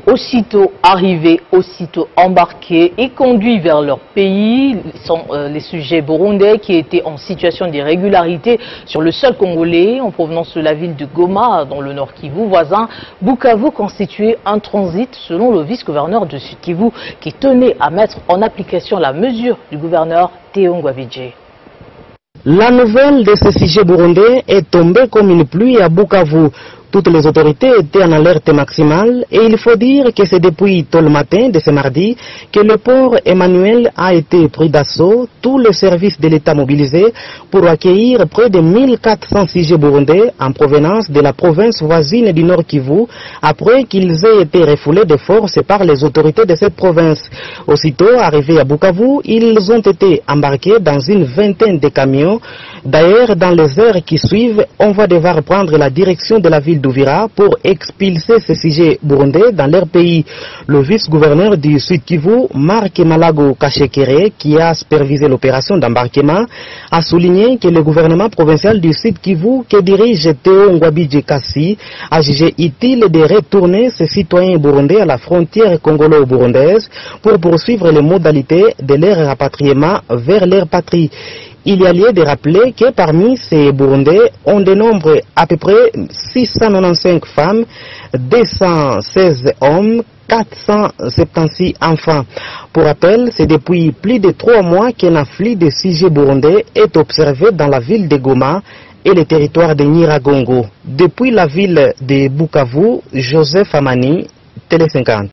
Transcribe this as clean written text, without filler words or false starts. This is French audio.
aussitôt arrivés, aussitôt embarqués et conduits vers leur pays sont les sujets burundais qui étaient en situation d'irrégularité sur le sol congolais en provenance de la ville de Goma dans le Nord Kivu voisin. Bukavu constituait un transit selon le vice-gouverneur de Sud Kivu qui tenait à mettre en application la mesure du gouverneur Théo Ngwabidje. La nouvelle de ce sujet burundais est tombée comme une pluie à Bukavu. Toutes les autorités étaient en alerte maximale et il faut dire que c'est depuis tôt le matin de ce mardi que le port Emmanuel a été pris d'assaut, tous les services de l'État mobilisés pour accueillir près de 1400 sujets burundais en provenance de la province voisine du Nord Kivu après qu'ils aient été refoulés de force par les autorités de cette province. Aussitôt arrivés à Bukavu, ils ont été embarqués dans une vingtaine de camions. D'ailleurs, dans les heures qui suivent, on va devoir prendre la direction de la ville d'Uvira pour expulser ces sujets burundais dans leur pays. Le vice-gouverneur du Sud Kivu, Marc Malago Kachekere, qui a supervisé l'opération d'embarquement, a souligné que le gouvernement provincial du Sud Kivu, que dirige Théo Ngwabidje Kassi, a jugé utile de retourner ces citoyens burundais à la frontière congolo-burundaise pour poursuivre les modalités de leur rapatriement vers leur patrie. Il y a lieu de rappeler que parmi ces Burundais, on dénombre à peu près 695 femmes, 216 hommes, 476 enfants. Pour rappel, c'est depuis plus de 3 mois qu'un afflux de sujets burundais est observé dans la ville de Goma et le territoire de Nyiragongo. Depuis la ville de Bukavu, Joseph Amani, Télé 50.